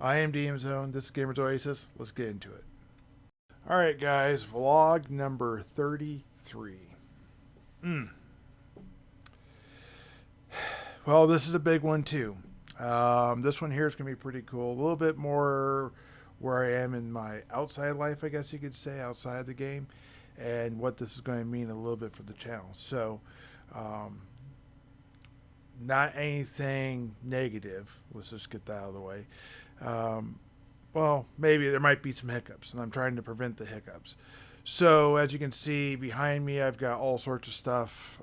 I am DM Zone. This is Gamers Oasis. Let's get into it. Alright, guys. Vlog number 33. Well, this is a big one, too. This one here is going to be pretty cool. A little bit more where I am in my outside life, I guess you could say, outside the game, and what this is going to mean a little bit for the channel. So, not anything negative. Let's just get that out of the way. Well, maybe there might be some hiccups, and I'm trying to prevent the hiccups. So, as you can see behind me, I've got all sorts of stuff.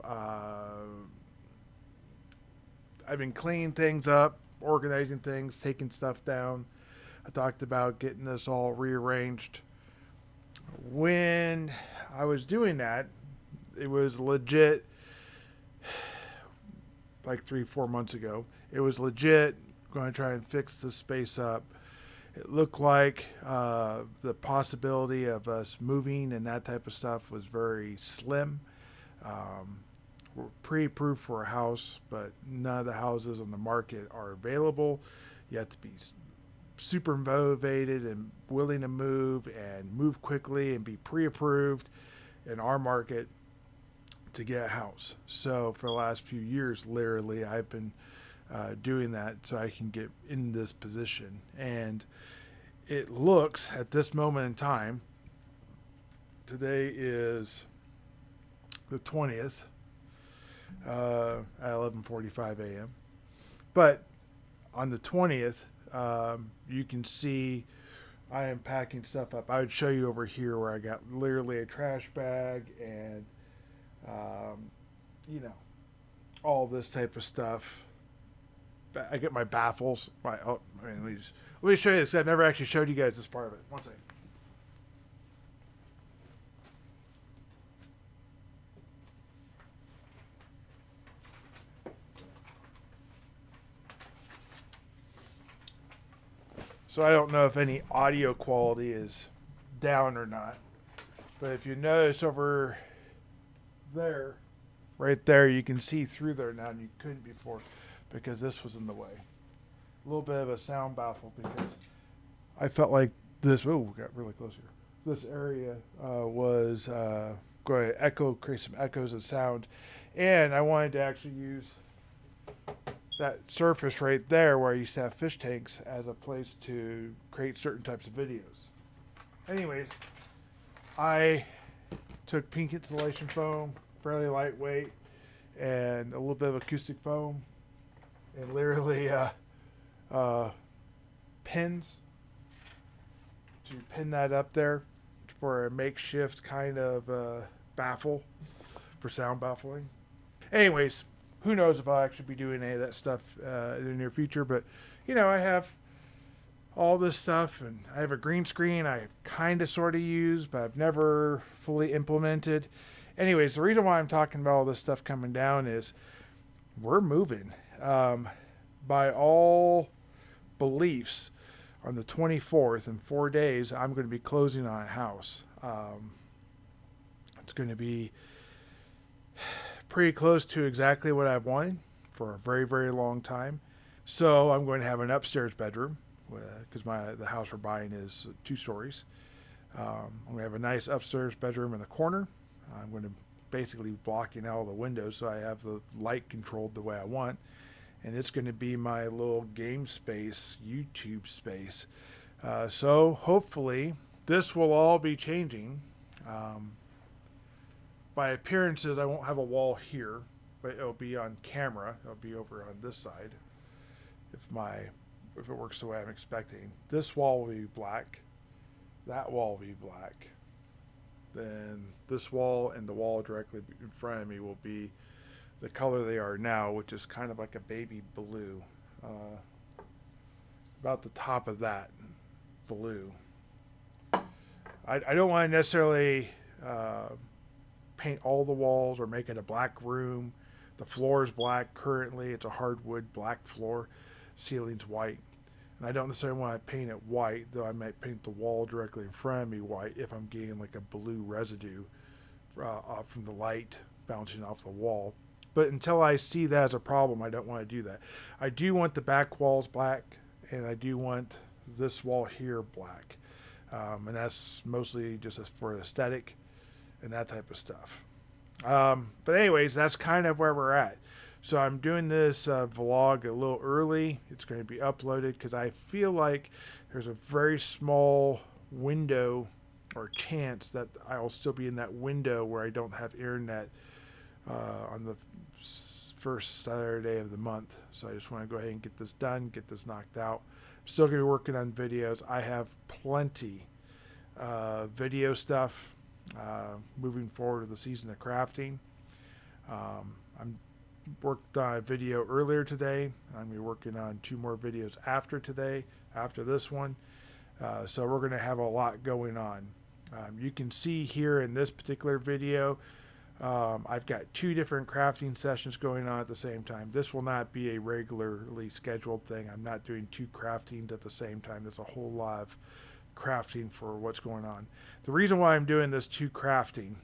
I've been cleaning things up, organizing things, taking stuff down. I talked about getting this all rearranged. When I was doing that, it was legit like 3-4 months ago. It was legit going to try and fix this space up. It looked like the possibility of us moving and that type of stuff was very slim. We're pre-approved for a house, but none of the houses on the market are available. You have to be super motivated and willing to move and move quickly and be pre-approved in our market to get a house. So for the last few years, literally, I've been doing that so I can get in this position. And it looks, at this moment in time, today is the 20th at 11:45 a.m. But on the 20th, you can see I am packing stuff up. I would show you over here where I got literally a trash bag and all this type of stuff. I get my baffles. Let me show you this. I've never actually showed you guys this part of it. One second. So I don't know if any audio quality is down or not. But if you notice over there, right there, you can see through there now, and you couldn't before because this was in the way. A little bit of a sound baffle because I felt like this, we got really close here. This area was going to create some echoes of sound. And I wanted to actually use that surface right there where I used to have fish tanks as a place to create certain types of videos. Anyways, I took pink insulation foam, fairly lightweight, and a little bit of acoustic foam, and literally pins to pin that up there for a makeshift kind of baffle for sound baffling. Anyways, who knows if I'll actually be doing any of that stuff in the near future, but I have all this stuff, and I have a green screen I kind of sort of use, but I've never fully implemented. Anyways, the reason why I'm talking about all this stuff coming down is we're moving. By all beliefs, on the 24th, in 4 days, I'm going to be closing on a house. It's going to be pretty close to exactly what I've wanted for a very, very long time. So I'm going to have an upstairs bedroom because the house we're buying is 2 stories. I'm going to have a nice upstairs bedroom in the corner. I'm going to basically blocking out all the windows so I have the light controlled the way I want. And it's going to be my little game space, YouTube space. So hopefully this will all be changing. By appearances, I won't have a wall here, but it'll be on camera. It'll be over on this side if it works the way I'm expecting. This wall will be black. That wall will be black. Then this wall and the wall directly in front of me will be the color they are now, which is kind of like a baby blue. About the top of that blue. I don't want to necessarily paint all the walls or make it a black room. The floor is black currently. It's a hardwood black floor. Ceiling's white. And I don't necessarily want to paint it white, though I might paint the wall directly in front of me white if I'm getting like a blue residue from the light bouncing off the wall. But until I see that as a problem, I don't want to do that. I do want the back walls black, and I do want this wall here black. And that's mostly just for aesthetic and that type of stuff. But anyways, that's kind of where we're at. So I'm doing this vlog a little early. It's going to be uploaded because I feel like there's a very small window or chance that I will still be in that window where I don't have internet on the first Saturday of the month. So I just want to go ahead and get this done, get this knocked out. I'm still going to be working on videos. I have plenty video stuff moving forward with the season of crafting. I'm worked on a video earlier today. I'm going to be working on 2 more videos after today, after this one. So we're going to have a lot going on. You can see here in this particular video, I've got 2 different crafting sessions going on at the same time. This will not be a regularly scheduled thing. I'm not doing 2 craftings at the same time. There's a whole lot of crafting for what's going on. The reason why I'm doing this 2 crafting,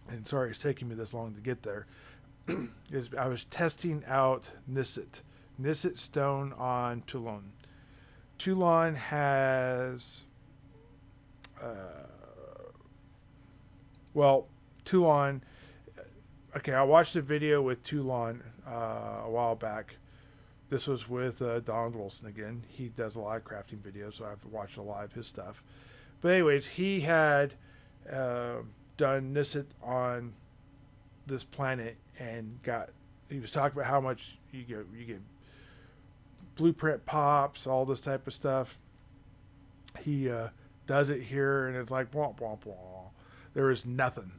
and sorry it's taking me this long to get there, is I was testing out Nissit Stone on Toulan. Toulan has Toulan, okay, I watched a video with Toulan a while back. This was with Donald Wilson again. He does a lot of crafting videos, so I've watched a lot of his stuff. But anyways, he had done Nissit on this planet and he was talking about how much you get blueprint pops, all this type of stuff. He does it here and it's like womp womp womp. There is nothing.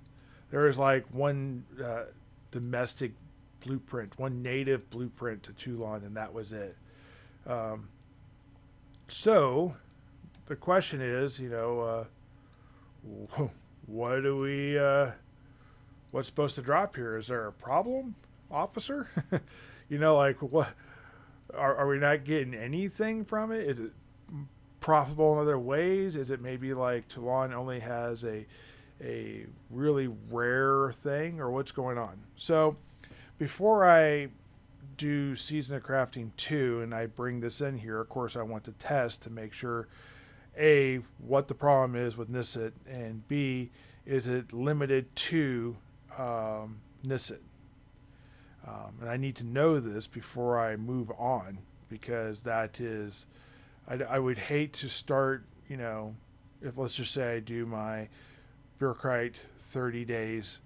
There is like one domestic blueprint, one native blueprint to Toulan, and that was it. So the question is, what do we what's supposed to drop here? Is there a problem, officer? Like what? Are we not getting anything from it? Is it profitable in other ways? Is it maybe like Toulan only has a really rare thing, or what's going on? So before I do Season of Crafting 2 and I bring this in here, of course I want to test to make sure A, what the problem is with Nissit, and B, is it limited to Nissit? And I need to know this before I move on, because that is, I would hate to start, if let's just say I do my Brukite 30 days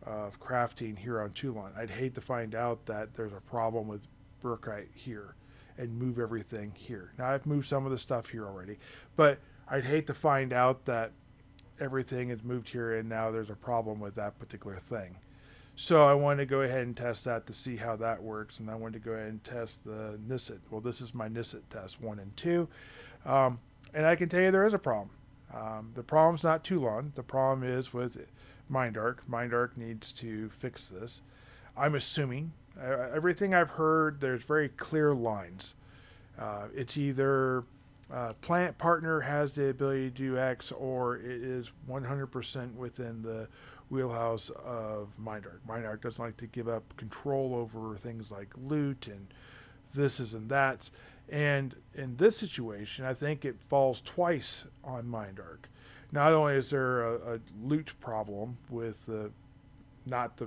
of crafting here on Toulan. I'd hate to find out that there's a problem with Brukite here and move everything here. Now I've moved some of the stuff here already, but I'd hate to find out that everything is moved here and now there's a problem with that particular thing. So I wanted to go ahead and test that to see how that works, and I wanted to go ahead and test the Nissit. Well, this is my Nissit test 1 and 2, and I can tell you there is a problem. The problem's not Toulan. The problem is with Mindark. Mindark needs to fix this. I'm assuming. Everything I've heard, there's very clear lines. It's either plant partner has the ability to do X, or it is 100% within the wheelhouse of Mindark. Mindark doesn't like to give up control over things like loot and thises and that's. And in this situation, I think it falls twice on Mindark. Not only is there a loot problem with there's not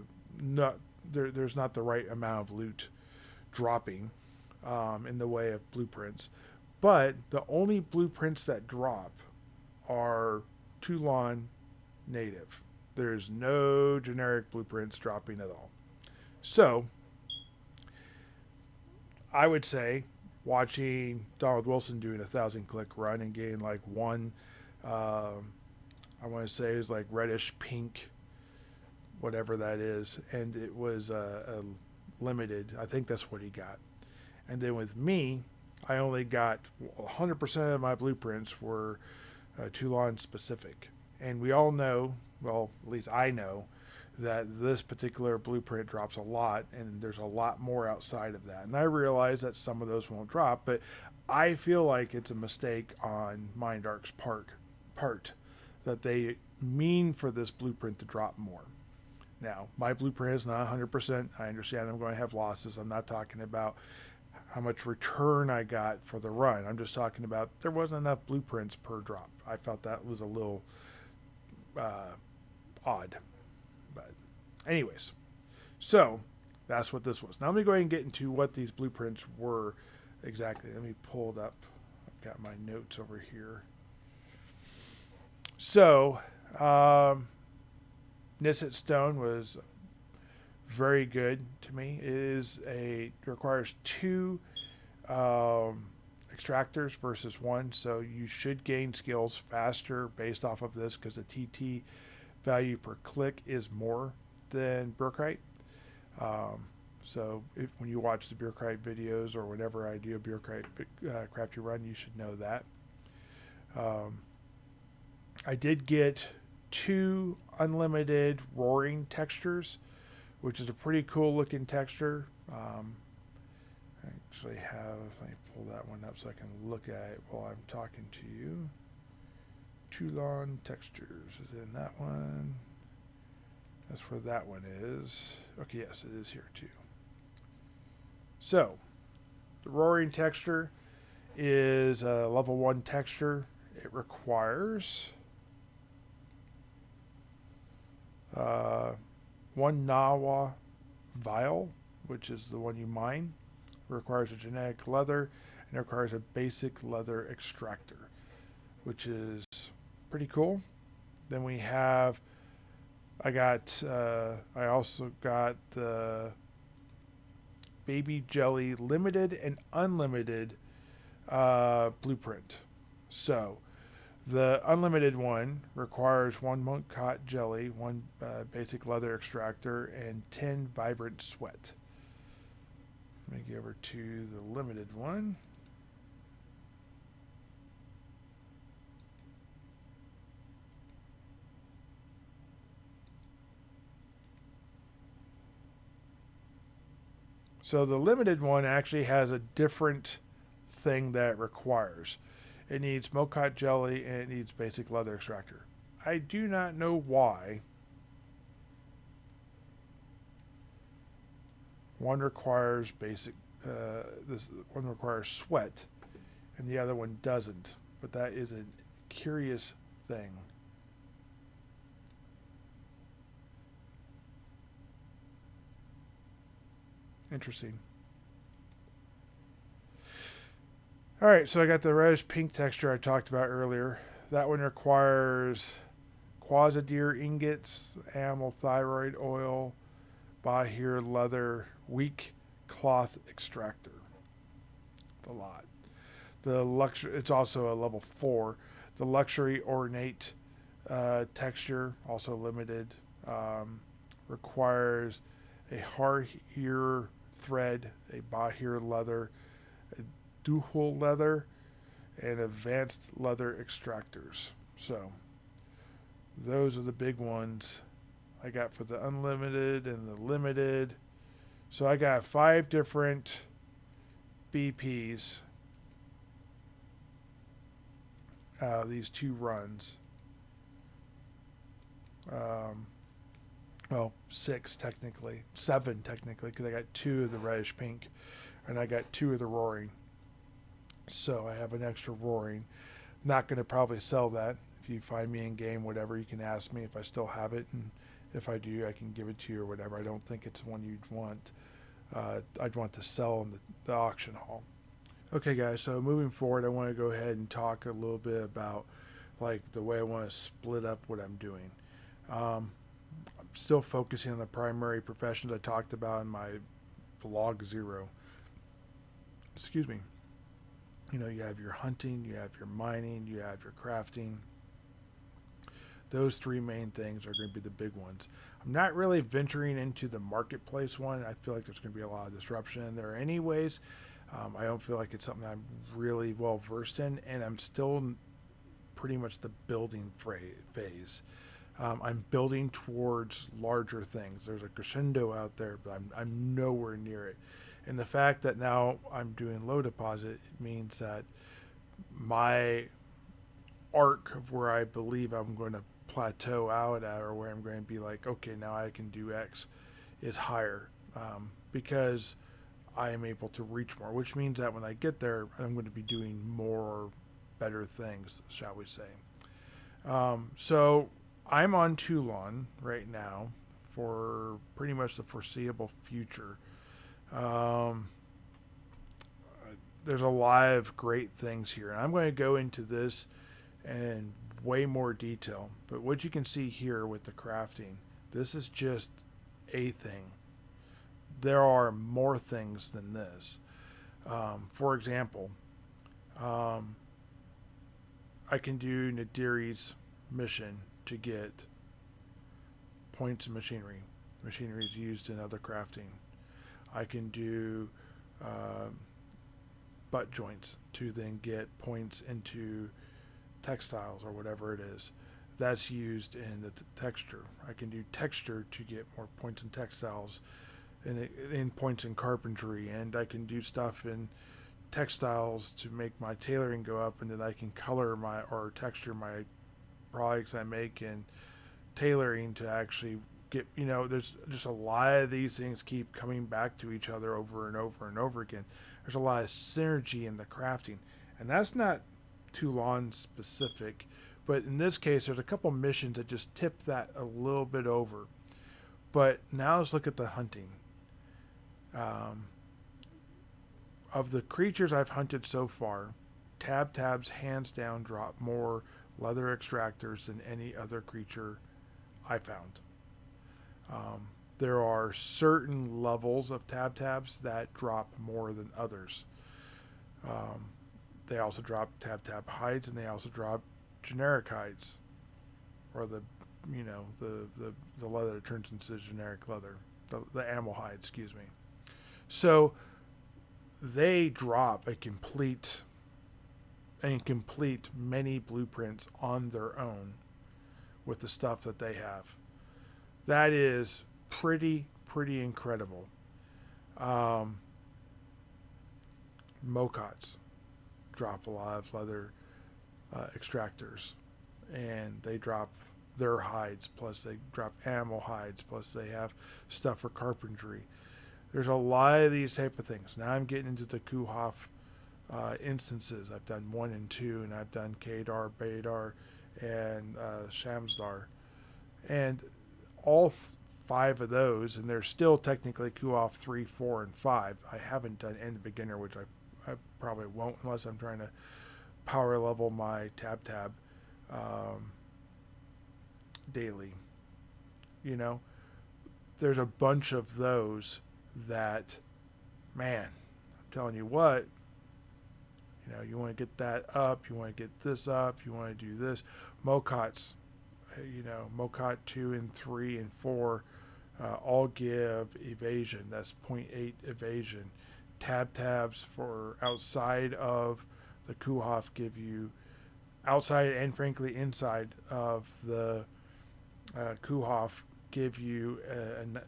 the right amount of loot dropping in the way of blueprints, but the only blueprints that drop are Toulan native. There's no generic blueprints dropping at all. So I would say watching Donald Wilson doing a 1,000-click run and getting like one, I want to say it was like reddish pink, whatever that is, and it was a limited. I think that's what he got. And then with me, I only got 100% of my blueprints were Toulan specific, and we all know, well, at least I know, that this particular blueprint drops a lot, and there's a lot more outside of that. And I realize that some of those won't drop, but I feel like it's a mistake on Mindark's part that they mean for this blueprint to drop more. Now, my blueprint is not 100%. I understand I'm going to have losses. I'm not talking about how much return I got for the run. I'm just talking about there wasn't enough blueprints per drop. I felt that was a little odd. But anyways, so that's what this was. Now let me go ahead and get into what these blueprints were exactly. Let me pull it up. I've got my notes over here. So, Nissit Stone was very good to me. It requires 2 extractors versus 1, so you should gain skills faster based off of this because the TT value per click is more than Brukite. So when you watch the Brukite videos or whenever I do a Brukite crafty run, you should know that. I did get 2 unlimited roaring textures, which is a pretty cool looking texture. I actually have, let me pull that one up so I can look at it while I'm talking to you. Toulan textures is in that one. That's where that one is. Okay, yes, it is here too. So, the roaring texture is a level 1 texture. It requires 1 Nawa vial, which is the one you mine. It requires a genetic leather, and it requires a basic leather extractor, which is pretty cool. Then we have, I also got the baby jelly limited and unlimited blueprint. So the unlimited one requires 1 monk cot jelly, 1 basic leather extractor, and 10 vibrant sweat. Let me get over to the limited one. So the limited one actually has a different thing that it requires. It needs Mokot jelly and it needs basic leather extractor. I do not know why. One requires basic, this one requires sweat, and the other one doesn't. But that is a curious thing. Interesting. Alright, so I got the reddish pink texture I talked about earlier. That one requires quasideer ingots, animal thyroid oil, Bahir leather, weak cloth extractor. It's a lot. It's also a level 4. The luxury ornate texture, also limited, requires a Harhir thread, a Bahir leather, a Duhul leather, and advanced leather extractors. So those are the big ones I got for the unlimited and the limited. So I got 5 different BPs these 2 runs. Well, 6 technically, 7 technically, because I got 2 of the reddish pink, and I got 2 of the roaring. So I have an extra roaring. Not going to probably sell that. If you find me in game, whatever, you can ask me if I still have it, and if I do, I can give it to you or whatever. I don't think it's one you'd want. I'd want to sell in the auction hall. Okay, guys. So moving forward, I want to go ahead and talk a little bit about like the way I want to split up what I'm doing. I'm still focusing on the primary professions I talked about in my vlog 0. Excuse me. You know, you have your hunting, you have your mining, you have your crafting. Those 3 main things are going to be the big ones. I'm not really venturing into the marketplace one. I feel like there's going to be a lot of disruption in there anyways. I don't feel like it's something I'm really well versed in, and I'm still pretty much the building phase. I'm building towards larger things. There's a crescendo out there, but I'm nowhere near it. And the fact that now I'm doing low deposit means that my arc of where I believe I'm going to plateau out at, or where I'm going to be like, okay, now I can do X, is higher. Because I am able to reach more, which means that when I get there, I'm going to be doing more better things, shall we say. So I'm on Toulan right now for pretty much the foreseeable future. Um, there's a lot of great things here, and I'm going to go into this in way more detail. But what you can see here with the crafting, this is just a thing. There are more things than this. For example, um, I can do Nadiri's mission to get points in machinery. Machinery is used in other crafting. I can do uh, butt joints to then get points into textiles or whatever it is. That's used in the texture. I can do texture to get more points in textiles and in points in carpentry, and I can do stuff in textiles to make my tailoring go up, and then I can color my or texture my products I make in tailoring to actually get, there's just a lot of these things keep coming back to each other over and over and over again. There's a lot of synergy in the crafting, and that's not Toulan specific, but in this case there's a couple missions that just tip that a little bit over. But now let's look at the hunting. Of the creatures I've hunted so far, tabs hands down drop more leather extractors than any other creature I found. There are certain levels of tabs that drop more than others. They also drop tab hides, and they also drop generic hides, or the leather that turns into generic leather, the animal hide, excuse me. So they drop a complete many blueprints on their own with the stuff that they have. That is pretty incredible. Mocots drop a lot of leather extractors, and they drop their hides, plus they drop animal hides, plus they have stuff for carpentry. There's a lot of these type of things. Now I'm getting into the Kuhaf instances. I've done 1 and 2, and I've done Kadar, Badar, and Shamsdar. And all 5 of those, and they're still technically Kuhaf 3, 4, and 5. I haven't done End Beginner, which I probably won't unless I'm trying to power level my tab daily. There's a bunch of those that, man, I'm telling you what, you want to get that up, you want to get this up, you want to do this. Mocots, Mocot 2 and 3 and 4 all give evasion. That's 0.8 evasion. Tabs for outside of the Kuhaf give you, outside and frankly inside of the Kuhaf, give you an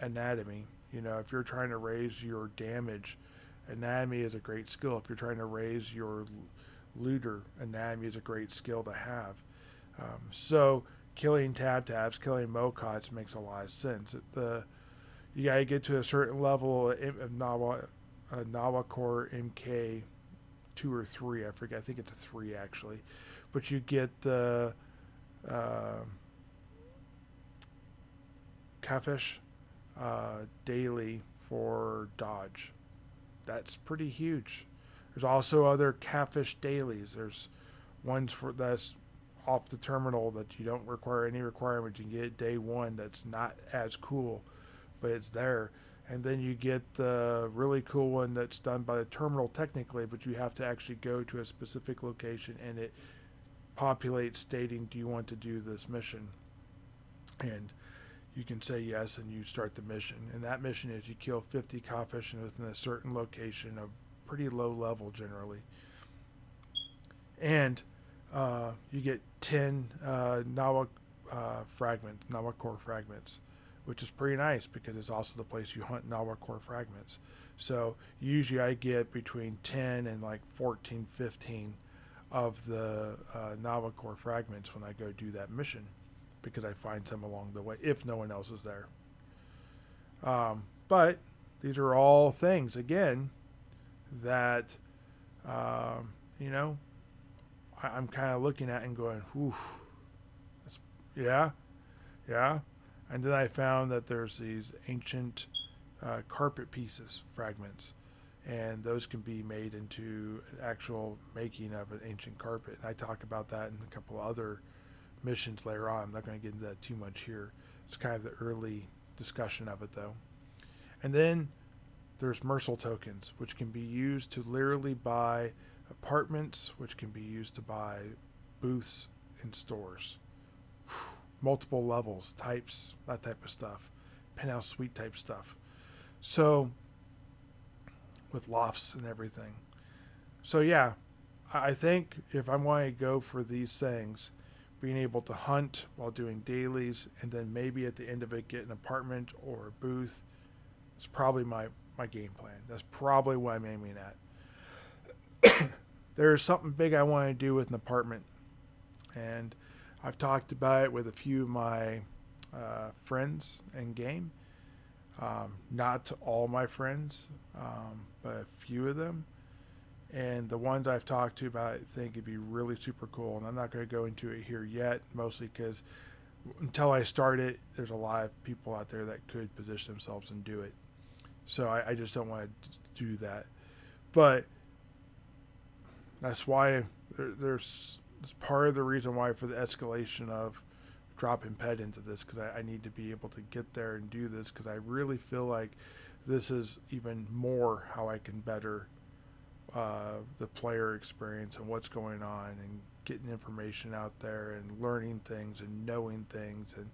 anatomy. If you're trying to raise your damage, anatomy is a great skill. If you're trying to raise your looter, anatomy is a great skill to have. So killing tabs, killing mocots makes a lot of sense. You gotta get to a certain level of Nawa Core MK 2 or 3. I forget. I think it's a 3 actually. But you get the Kafish daily for dodge. That's pretty huge. There's also other Kafish dailies. There's ones that's off the terminal that you don't require any requirement. You can get it day 1. That's not as cool, but it's there. And then you get the really cool one that's done by the terminal technically, but you have to actually go to a specific location, and it populates stating, do you want to do this mission? And you can say yes, and you start the mission. And that mission is you kill 50 codfish within a certain location of pretty low level generally. And you get 10 Nawa core fragments, which is pretty nice because it's also the place you hunt Nawa core fragments. So usually I get between 10 and like 14, 15 of the Nawa core fragments when I go do that mission, because I find some along the way if no one else is there. But these are all things, again, that, you know, I'm kind of looking at and going, oof, yeah, yeah. And then I found that there's these ancient carpet pieces, fragments, and those can be made into an actual making of an ancient carpet. And I talk about that in a couple of other missions later on. I'm not going to get into that too much here. It's kind of the early discussion of it, though. And then there's Mercil tokens, which can be used to literally buy apartments, which can be used to buy booths in stores. Multiple levels, types, that type of stuff. Penthouse suite type stuff. So, with lofts and everything. So yeah, I think if I'm wanting to go for these things, being able to hunt while doing dailies, and then maybe at the end of it get an apartment or a booth, is probably my game plan. That's probably what I'm aiming at. There's something big I want to do with an apartment, and I've talked about it with a few of my friends in game. Not all my friends, but a few of them. And the ones I've talked to about it think it'd be really super cool. And I'm not going to go into it here yet, mostly because until I start it, there's a lot of people out there that could position themselves and do it. So I just don't want to do that. But that's why there's part of the reason why for the escalation of dropping pet into this, because I need to be able to get there and do this, because I really feel like this is even more how I can better the player experience and what's going on, and getting information out there and learning things and knowing things and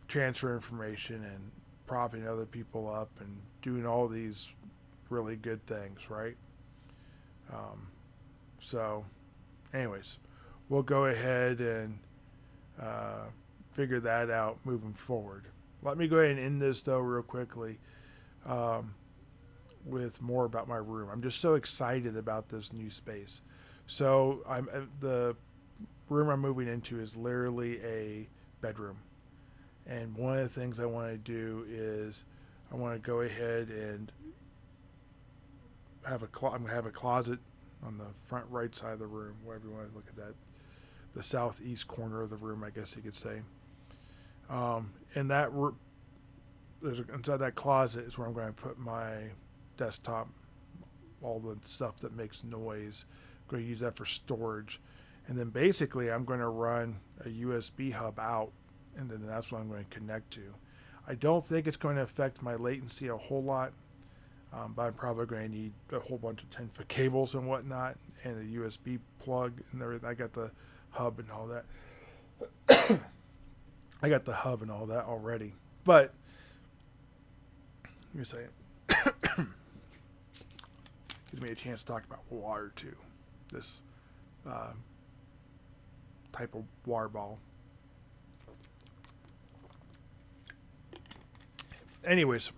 transfer information and propping other people up and doing all these really good things, right? So anyways, we'll go ahead and figure that out moving forward. Let me go ahead and end this though real quickly with more about my room. I'm just so excited about this new space. So the room I'm moving into is literally a bedroom, and one of the things I want to do is I want to go ahead and have I'm going to have a closet on the front right side of the room, wherever you want to look at that, the southeast corner of the room, I guess you could say. And that inside that closet is where I'm going to put my desktop, all the stuff that makes noise. I'm going to use that for storage, and then basically I'm going to run a USB hub out, and then that's what I'm going to connect to. I don't think it's going to affect my latency a whole lot, but I'm probably going to need a whole bunch of 10-foot cables and whatnot, and a USB plug and everything. I got the hub and all that. I got the hub and all that already, but let me say it. Gives me a chance to talk about water too. This type of water ball. Anyways,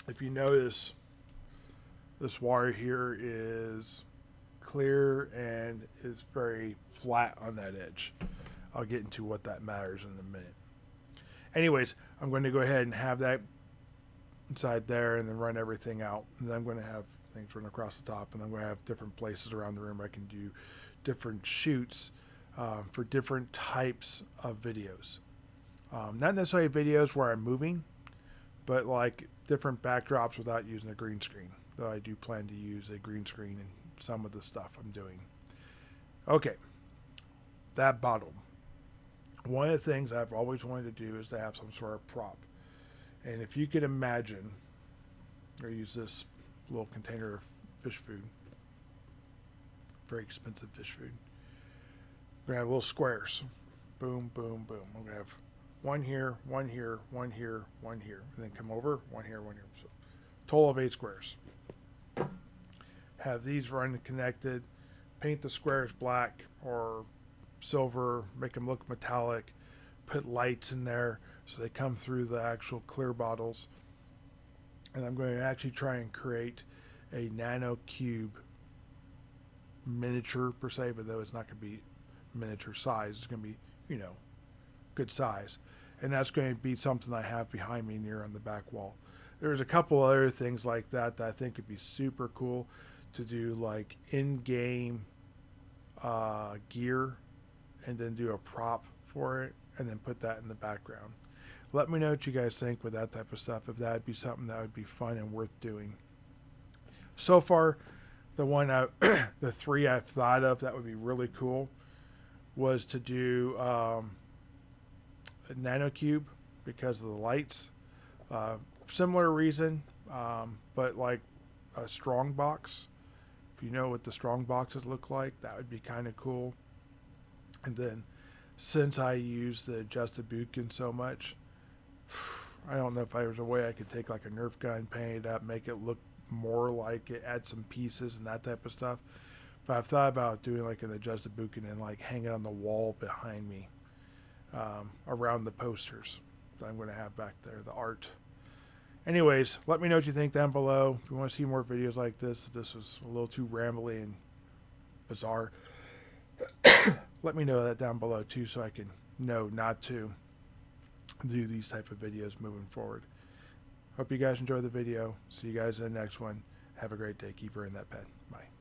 if you notice, this water here is clear and is very flat on that edge. I'll get into what that matters in a minute. Anyways, I'm going to go ahead and have that inside there and then run everything out. And then I'm going to have things run across the top, and I'm going to have different places around the room I can do different shoots for different types of videos. Not necessarily videos where I'm moving, but like different backdrops without using a green screen. Though I do plan to use a green screen in some of the stuff I'm doing. Okay, that bottle. One of the things I've always wanted to do is to have some sort of prop. And if you could imagine, or use this little container of fish food, very expensive fish food. We're going to have little squares. Boom, boom, boom. We're going to have one here, one here, one here, one here. And then come over, one here, one here. So, total of 8 squares. Have these run connected. Paint the squares black or silver. Make them look metallic. Put lights in there so they come through the actual clear bottles. And I'm going to actually try and create a nano cube miniature per se, but though it's not going to be miniature size, it's going to be, good size. And that's going to be something I have behind me near on the back wall. there's a couple other things like that that I think would be super cool to do, like in-game gear, and then do a prop for it, and then put that in the background. Let me know what you guys think with that type of stuff, if that would be something that would be fun and worth doing. So far, the three I've thought of that would be really cool was to do a nanocube because of the lights. Similar reason, but like a strong box. If you know what the strong boxes look like, that would be kind of cool. And then, since I use the adjusted bootkin so much, I don't know if there was a way I could take like a Nerf gun, paint it up, make it look more like it, add some pieces and that type of stuff. But I've thought about doing like an adjusted bootkin and like hang it on the wall behind me, around the posters that I'm going to have back there, the art. Anyways, let me know what you think down below. If you want to see more videos like this, if this was a little too rambly and bizarre, let me know that down below too, so I can know not to do these type of videos moving forward. Hope you guys enjoyed the video. See you guys in the next one. Have a great day. Keep her in that pen. Bye.